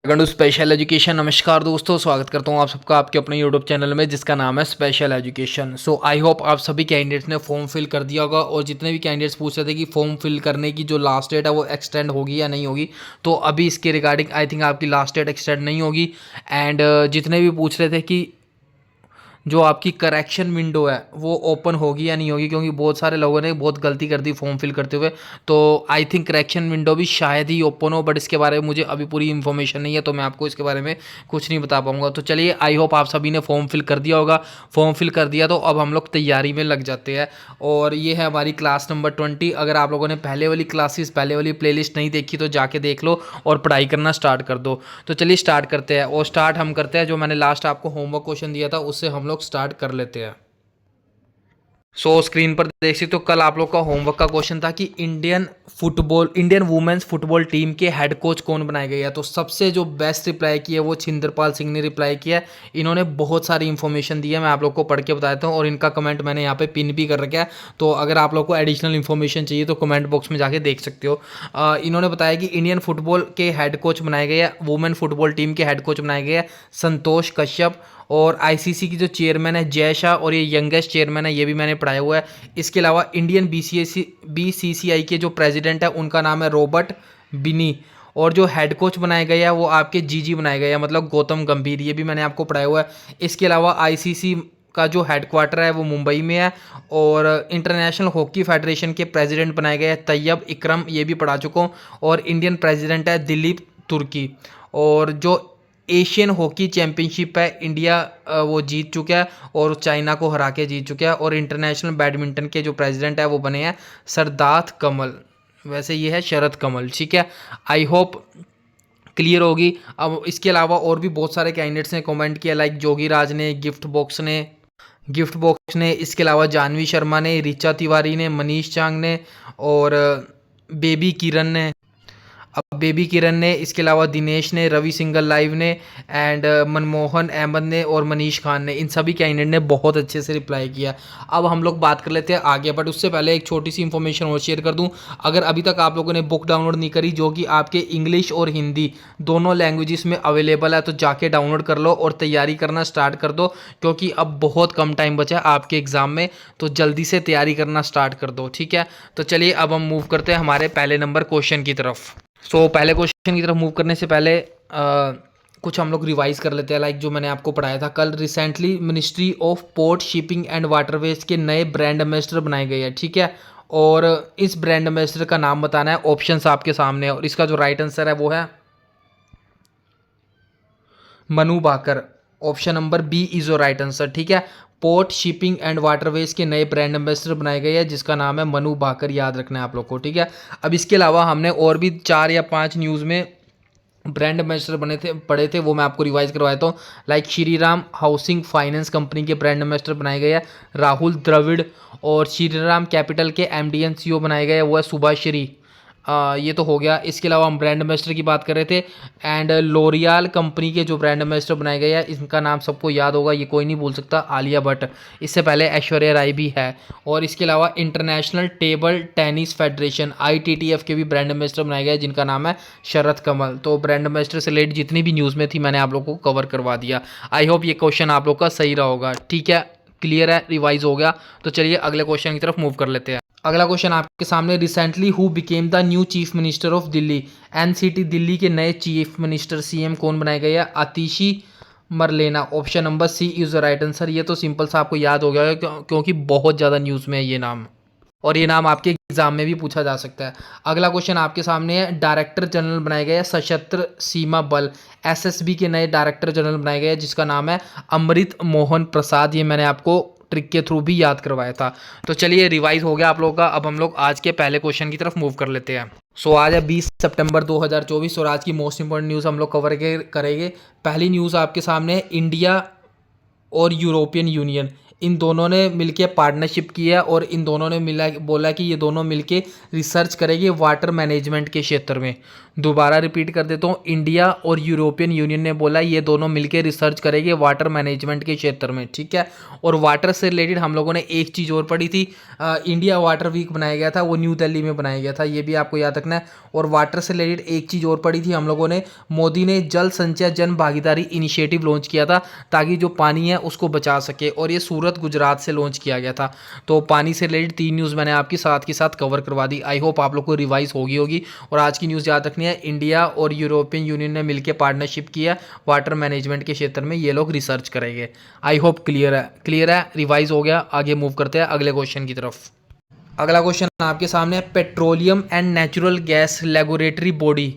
Welcome to special education. नमस्कार दोस्तों, स्वागत करता हूं आप सबका आपके अपने यूट्यूब चैनल में जिसका नाम है special education. So I hope आप सभी कैंडिडेट्स ने फॉर्म फिल कर दिया होगा। और जितने भी कैंडिडेट्स पूछ रहे थे कि फॉर्म फिल करने की जो लास्ट डेट है वो एक्सटेंड होगी या नहीं होगी, तो अभी इसके रिगार्डिंग आई थिंक आपकी लास्ट डेट एक्सटेंड नहीं होगी। एंड जितने भी पूछ रहे थे कि जो आपकी करेक्शन विंडो है वो ओपन होगी या नहीं होगी, क्योंकि बहुत सारे लोगों ने बहुत गलती कर दी फॉर्म फिल करते हुए, तो आई थिंक करेक्शन विंडो भी शायद ही ओपन हो। बट इसके बारे में मुझे अभी पूरी इन्फॉर्मेशन नहीं है, तो मैं आपको इसके बारे में कुछ नहीं बता पाऊंगा। तो चलिए, आई होप आप सभी ने फॉर्म फिल कर दिया होगा। फॉर्म फिल कर दिया तो अब हम लोग तैयारी में लग जाते हैं। और ये है हमारी क्लास नंबर 20। अगर आप लोगों ने पहले वाली क्लासेस, पहले वाली प्लेलिस्ट नहीं देखी तो जाके देख लो और पढ़ाई करना स्टार्ट कर दो। तो चलिए स्टार्ट करते हैं। और स्टार्ट हम करते हैं, जो मैंने लास्ट आपको होमवर्क क्वेश्चन दिया था उससे हम लोग स्टार्ट कर लेते हैं। स्क्रीन पर देख सकते हो, कल आप लोग का होमवर्क का क्वेश्चन था कि इंडियन वुमेन्स फुटबॉल टीम के हेड कोच कौन बनाए गए हैं। तो सबसे जो बेस्ट रिप्लाई किया है वो छिंदरपाल सिंह ने रिप्लाई किया है। इन्होंने बहुत सारी इंफॉर्मेशन दी है, मैं आप लोग को पढ़ के बताता हूँ। और इनका कमेंट मैंने यहाँ पे पिन भी कर रखा है, तो अगर आप लोग को एडिशनल इन्फॉर्मेशन चाहिए तो कमेंट बॉक्स में जाके देख सकते हो। इन्होंने बताया कि इंडियन फुटबॉल के हेड कोच बनाए गए हैं, वुमेन फुटबॉल टीम के हेड कोच बनाए गए हैं संतोष कश्यप। और आईसीसी की जो चेयरमैन है जय शाह, और ये यंगेस्ट चेयरमैन है, ये भी मैंने पढ़ाया हुआ है। इसके अलावा इंडियन बीसीसीआई के जो प्रेसिडेंट है उनका नाम है रॉबर्ट बिनी। और जो हेड कोच बनाए गए हैं वो आपके जीजी बनाए गए हैं, मतलब गौतम गंभीर, ये भी मैंने आपको पढ़ाया हुआ है। इसके अलावा आईसीसी का जो हेडक्वार्टर है वो मुंबई में है। और इंटरनेशनल हॉकी फेडरेशन के प्रेसिडेंट बनाए गए हैं तैयब इकरम, ये भी पढ़ा चुका हूँ। और इंडियन प्रेसिडेंट है दिलीप तुर्की। और जो एशियन हॉकी चैम्पियनशिप है इंडिया वो जीत चुका है और चाइना को हरा के जीत चुका है। और इंटरनेशनल बैडमिंटन के जो प्रेसिडेंट है वो बने हैं सरदार कमल, वैसे ये है शरद कमल। ठीक है, आई होप क्लियर होगी। अब इसके अलावा और भी बहुत सारे कैंडिडेट्स ने कमेंट किया, लाइक जोगी राज ने, गिफ्ट बॉक्स ने, इसके अलावा जानवी शर्मा ने, ऋचा तिवारी ने, मनीष चांग ने, और बेबी किरण ने, इसके अलावा दिनेश ने, रवि सिंगल लाइव ने, एंड मनमोहन अहमद ने और मनीष खान ने। इन सभी कैंडिडेट ने बहुत अच्छे से रिप्लाई किया। अब हम लोग बात कर लेते हैं आगे, बट उससे पहले एक छोटी सी इन्फॉर्मेशन और शेयर कर दूं। अगर अभी तक आप लोगों ने बुक डाउनलोड नहीं करी, जो कि आपके इंग्लिश और हिंदी दोनों लैंग्वेजेस में अवेलेबल है, तो जाके डाउनलोड कर लो और तैयारी करना स्टार्ट कर दो, क्योंकि अब बहुत कम टाइम बचा है आपके एग्जाम में। तो जल्दी से तैयारी करना स्टार्ट कर दो, ठीक है। तो चलिए अब हम मूव करते हैं हमारे पहले नंबर क्वेश्चन की तरफ। पहले क्वेश्चन की तरफ मूव करने से पहले कुछ हम लोग रिवाइज कर लेते हैं, लाइक जो मैंने आपको पढ़ाया था कल। Recently ministry of port, shipping and waterways के नए ब्रांड एम्बेसडर बनाए गए हैं, ठीक है। और इस ब्रांड एम्बेसडर का नाम बताना है। ऑप्शंस आपके सामने है और इसका जो राइट आंसर है वो है Manu Bhaker. Option number B is your right answer, ठीक है। पोर्ट, शिपिंग एंड वाटरवेज के नए ब्रांड एम्बेसडर बनाए गए हैं जिसका नाम है मनु भाकर, याद रखना है आप लोग को, ठीक है। अब इसके अलावा हमने और भी 4 या 5 न्यूज़ में ब्रांड एम्बेसडर पढ़े थे, वो मैं आपको रिवाइज करवाया था। Like Shriram housing finance company के ब्रांड एम्बेसडर बनाए गए हैं राहुल द्रविड़। और श्रीराम कैपिटल के एमडी एंड सीईओ बनाए गए हैं वो है सुभाश्री। ये तो हो गया। इसके अलावा हम ब्रांड एम्बेसडर की बात कर रहे थे। एंड लोरियाल कंपनी के जो ब्रांड एम्बेसडर बनाए गए हैं, इनका नाम सबको याद होगा, ये कोई नहीं भूल सकता, आलिया भट्ट। इससे पहले ऐश्वर्या राय भी है। और इसके अलावा international table tennis federation ITTF के भी ब्रांड एम्बेसडर बनाए गए जिनका नाम है शरद कमल। तो ब्रांड एम्बेसडर से रिलेटेड जितनी भी न्यूज़ में थी मैंने आप लोग को कवर करवा दिया। आई होप ये क्वेश्चन आप लोग का सही रहा होगा, ठीक है, क्लियर है, रिवाइज हो गया। तो चलिए अगले क्वेश्चन की तरफ मूव कर लेते हैं। अगला क्वेश्चन आपके सामने, recently who became the new chief minister of Delhi. NCT Delhi के नए चीफ मिनिस्टर CM कौन बनाए गए हैं? Atishi Marlena. Option number C is the right answer. ये तो सिंपल सा आपको याद हो गया है क्योंकि बहुत ज़्यादा न्यूज़ में है ये नाम, और ये नाम आपके एग्जाम में भी पूछा जा सकता है। अगला क्वेश्चन आपके सामने है, डायरेक्टर जनरल बनाए गए हैं सशस्त्र सीमा बल, SSB के नए डायरेक्टर जनरल बनाए गए हैं जिसका नाम है अमृत मोहन प्रसाद। ये मैंने आपको ट्रिक के थ्रू भी याद करवाया था। तो चलिए रिवाइज हो गया आप लोगों का। अब हम लोग आज के पहले क्वेश्चन की तरफ मूव कर लेते हैं। आज है 20 सितंबर 2024 और आज की मोस्ट इंपॉर्टेंट न्यूज़ हम लोग कवर करेंगे। पहली न्यूज़ आपके सामने है, इंडिया और यूरोपियन यूनियन इन दोनों ने मिलके पार्टनरशिप की है और इन दोनों ने बोला कि ये दोनों मिलके रिसर्च करेंगे वाटर मैनेजमेंट के क्षेत्र में। दोबारा रिपीट कर देता हूँ, इंडिया और यूरोपियन यूनियन ने बोला ये दोनों मिलकर रिसर्च करेंगे वाटर मैनेजमेंट के क्षेत्र में, ठीक है। और वाटर से रिलेटेड हम लोगों ने एक चीज़ और पढ़ी थी, इंडिया वाटर वीक बनाया गया था, वो न्यू दिल्ली में बनाया गया था, ये भी आपको याद रखना है। और वाटर से रिलेटेड एक चीज़ और पढ़ी थी हम लोगों ने, मोदी ने जल संचय जन भागीदारी इनिशिएटिव लॉन्च किया था ताकि जो पानी है उसको बचा सके, और ये सूरत गुजरात से लॉन्च किया गया था। तो पानी से रिलेटेड 3 न्यूज़ मैंने आपके साथ के साथ कवर करवा दी। आई होप आप लोग को रिवाइज होगी। और आज की न्यूज़ याद रखनी है, इंडिया और यूरोपियन यूनियन ने मिलकर पार्टनरशिप किया वाटर मैनेजमेंट के क्षेत्र में, ये लोग रिसर्च करेंगे। आई होप क्लियर है, रिवाइज हो गया। आगे मूव करते हैं अगले क्वेश्चन की तरफ। अगला क्वेश्चन आपके सामने, petroleum and natural gas regulatory body,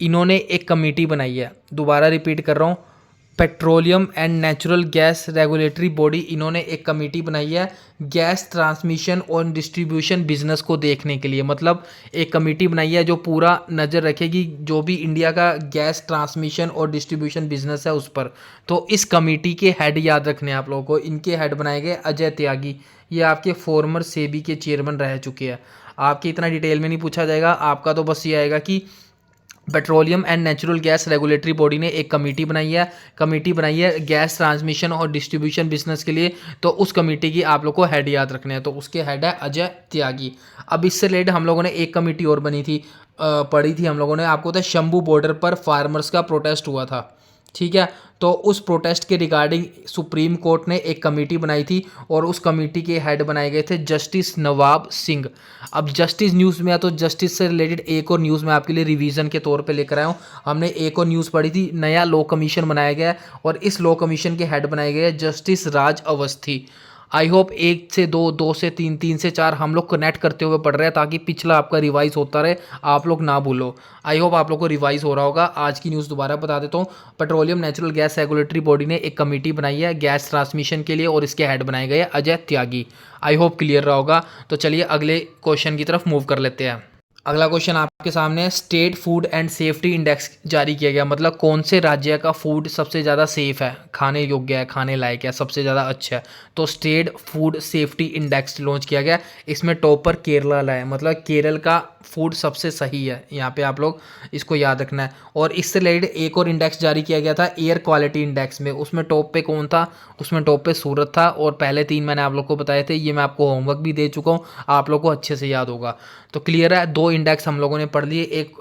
इन्होंने एक कमेटी बनाई है। दोबारा रिपीट कर रहा हूँ, petroleum and natural gas regulatory body, इन्होंने एक कमेटी बनाई है गैस ट्रांसमिशन और डिस्ट्रीब्यूशन बिजनेस को देखने के लिए। मतलब एक कमेटी बनाई है जो पूरा नज़र रखेगी जो भी इंडिया का गैस ट्रांसमिशन और डिस्ट्रीब्यूशन बिजनेस है उस पर। तो इस कमेटी के हेड याद रखने हैं आप लोगों को, इनके हेड बनाए गए अजय त्यागी, ये आपके फॉर्मर सेबी के चेयरमैन रह चुके हैं। आपके इतना डिटेल में नहीं पूछा जाएगा, आपका तो बस ये आएगा कि petroleum and natural gas regulatory body ने एक कमेटी बनाई है गैस ट्रांसमिशन और डिस्ट्रीब्यूशन बिजनेस के लिए। तो उस कमेटी की आप लोग को हेड याद रखने हैं, तो उसके हेड है अजय त्यागी। अब इससे रिलेटेड हम लोगों ने एक कमेटी और पढ़ी थी हम लोगों ने, आपको पता है शंभू बॉर्डर पर फार्मर्स का प्रोटेस्ट हुआ था, ठीक है। तो उस प्रोटेस्ट के रिगार्डिंग सुप्रीम कोर्ट ने एक कमेटी बनाई थी और उस कमेटी के हेड बनाए गए थे जस्टिस नवाब सिंह। अब जस्टिस न्यूज़ में तो जस्टिस से रिलेटेड एक और न्यूज़ मैं आपके लिए रिवीजन के तौर पे लेकर आया हूँ। हमने एक और न्यूज़ पढ़ी थी, नया लॉ कमीशन बनाया गया है और इस लॉ कमीशन के हेड बनाए गए justice Raj Awasthi. I hope 1 से 2, 2 से 3, 3 से 4 हम लोग कनेक्ट करते हुए पढ़ रहे हैं ताकि पिछला आपका रिवाइज होता रहे, आप लोग ना भूलो। आई होप आप लोग को रिवाइज हो रहा होगा। आज की न्यूज़ दोबारा बता देता हूँ, petroleum natural gas regulatory body ने एक कमेटी बनाई है गैस ट्रांसमिशन के लिए और इसके हेड बनाए गए Ajay Tyagi. I hope clear रहा होगा। तो चलिए अगले क्वेश्चन की तरफ मूव कर लेते हैं। अगला क्वेश्चन आपके सामने, state food and safety index जारी किया गया, मतलब कौन से राज्य का फूड सबसे ज़्यादा सेफ है, खाने योग्य है, खाने लायक है, सबसे ज़्यादा अच्छा है। तो state food safety index launch किया गया, इसमें टॉप पर केरला है, मतलब केरल का फूड सबसे सही है। यहाँ पे आप लोग इसको याद रखना है। और इससे रिलेटेड एक और इंडेक्स जारी किया गया था एयर क्वालिटी इंडेक्स में, उसमें टॉप पे कौन था, उसमें टॉप पे सूरत था। और पहले 3 मैंने आप लोग को बताए थे, ये मैं आपको होमवर्क भी दे चुका हूँ, आप लोग को अच्छे से याद होगा। तो क्लियर है, 2 इंडेक्स हम लोगों ने पढ़ लिए, एक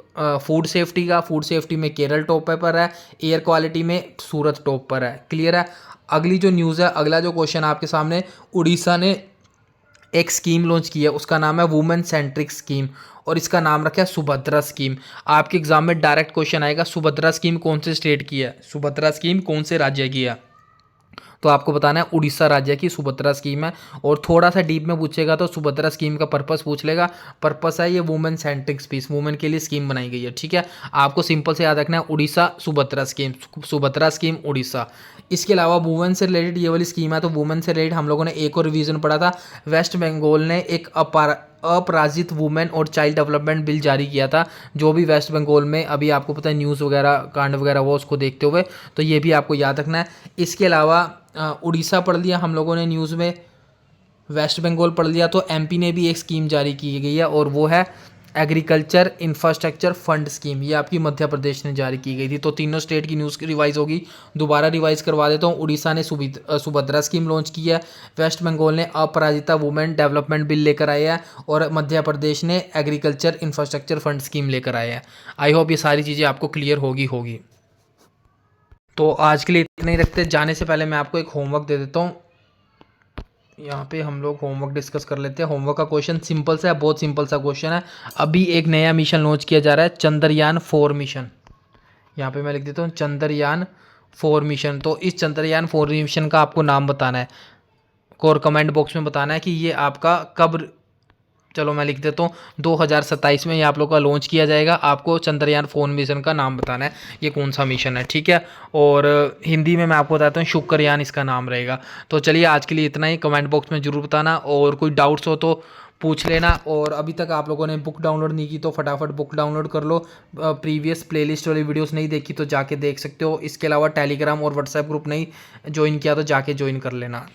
फूड सेफ्टी का, फूड सेफ्टी में केरल टॉप पर है, एयर क्वालिटी में सूरत टॉप पर है। क्लियर है। अगली जो न्यूज़ है, अगला जो क्वेश्चन आपके सामने, उड़ीसा ने एक स्कीम लॉन्च की है, उसका नाम है वुमेन सेंट्रिक स्कीम और इसका नाम रखा है सुभद्रा स्कीम। आपके एग्जाम में डायरेक्ट क्वेश्चन आएगा, सुभद्रा स्कीम कौन से स्टेट की है, सुभद्रा स्कीम कौन से राज्य की है। तो आपको बताना है उड़ीसा राज्य की सुभद्रा स्कीम है। और थोड़ा सा डीप में पूछेगा तो सुभद्रा स्कीम का पर्पस पूछ लेगा। पर्पस है ये वुमेन सेंट्रिक स्पीच, वुमेन के लिए स्कीम बनाई गई है, ठीक है। आपको सिंपल से याद रखना है उड़ीसा सुभद्रा स्कीम, सुभद्रा स्कीम उड़ीसा। इसके अलावा वुमेन से रिलेटेड ये वाली स्कीम है, तो वुमेन से रिलेटेड हम लोगों ने एक और रिवीजन पढ़ा था, वेस्ट बंगाल ने एक अपराजित वुमेन और चाइल्ड डेवलपमेंट बिल जारी किया था, जो भी वेस्ट बंगाल में अभी आपको पता है न्यूज़ वगैरह कांड वगैरह वो उसको देखते हुए, तो ये भी आपको याद रखना है। इसके अलावा उड़ीसा पढ़ लिया हम लोगों ने न्यूज़ में, वेस्ट बंगाल पढ़ लिया, तो एमपी ने भी एक स्कीम जारी की गई है और वो है एग्रीकल्चर इंफ्रास्ट्रक्चर फंड स्कीम, ये आपकी मध्य प्रदेश ने जारी की गई थी। तो तीनों स्टेट की न्यूज़ रिवाइज होगी, दोबारा रिवाइज करवा देता हूँ। उड़ीसा ने सुभद्रा स्कीम लॉन्च की है, वेस्ट बंगाल ने अपराजिता वुमेन डेवलपमेंट बिल लेकर आए हैं और मध्य प्रदेश ने एग्रीकल्चर इंफ्रास्ट्रक्चर फंड स्कीम लेकर आए हैं। आई होप ये सारी चीज़ें आपको क्लियर होगी। तो आज के लिए इतना ही रखते हैं। जाने से पहले मैं आपको एक होमवर्क दे देता हूँ, यहाँ पे हम लोग होमवर्क डिस्कस कर लेते हैं। होमवर्क का क्वेश्चन सिंपल सा है, बहुत सिंपल सा क्वेश्चन है। अभी एक नया मिशन लॉन्च किया जा रहा है, चंद्रयान 4 मिशन। यहाँ पे मैं लिख देता हूँ चंद्रयान 4 मिशन। तो इस चंद्रयान 4 मिशन का आपको नाम बताना है और कमेंट बॉक्स में बताना है कि ये आपका कब, चलो मैं लिख देता हूँ 2027 में ये आप लोग का लॉन्च किया जाएगा। आपको चंद्रयान 4 मिशन का नाम बताना है, ये कौन सा मिशन है, ठीक है। और हिंदी में मैं आपको बताता हूँ शुक्रयान इसका नाम रहेगा। तो चलिए आज के लिए इतना ही, कमेंट बॉक्स में ज़रूर बताना और कोई डाउट्स हो तो पूछ लेना। और अभी तक आप लोगों ने बुक डाउनलोड नहीं की तो फटाफट बुक डाउनलोड कर लो। प्रीवियस प्लेलिस्ट वाली वीडियोस नहीं देखी तो जाके देख सकते हो। इसके अलावा टेलीग्राम और व्हाट्सएप ग्रुप नहीं ज्वाइन किया तो जाके ज्वाइन कर लेना।